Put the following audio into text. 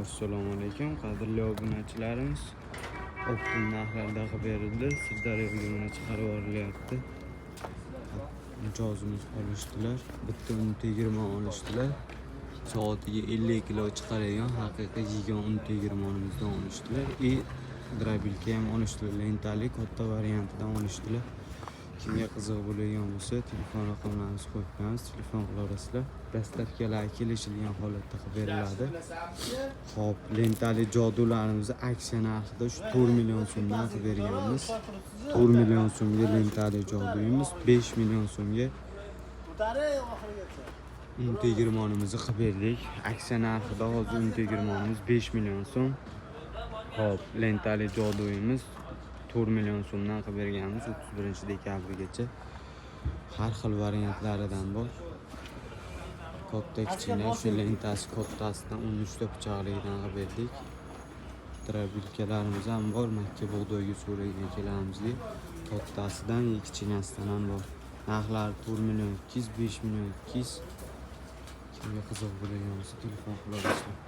Assalomu alaykum qadrli obunachilarimiz. Optim narxlarda qilib berildi. Sirdaryoga mana chiqarib yuborilyapti. Mijozimiz olishdilar. Bitta 20 olishdilar. Soatiga 50 kilo chiqaradigan haqiqiy yegan tegirmonimizdan olishdilar. Drabilka ham olishdilar. Lentali katta variantidan olishdilar. Kimga qiziq bo'ladigan bo'lsa, telefon raqamlarimizni qo'yib qo'yamiz, telefon qilaverasizlar. Dastlabkilar kelishilgan holatda qilib beriladi. Xo'p, lentali jodularimizni aksiya narxida shu 4 million so'mdan qilib berganmiz. 4 million so'mga lentali joduyimiz, 5 million so'mga tegirmonimizni qilib berdik. Aksiya narxida hozir tegirmonimiz 5 million so'm. Xo'p, lentali joduyimiz 4 million so'mdan qilib berganmiz 31-dekabrgacha. Har xil variantlaridan bor. Katta kichkina shu lentasi kattasidan 13 ta pichoqligidan qilib berdik. Drabilkalarimiz ham bor. Makka bug'doyga so'ragan akalamizga kattasidan, kichkinasidan ham bor. Narxlari 4 million 200, 5 million 200. Kimga qiziq bo'ladigan bo'lsa telefon qilaverasizlar.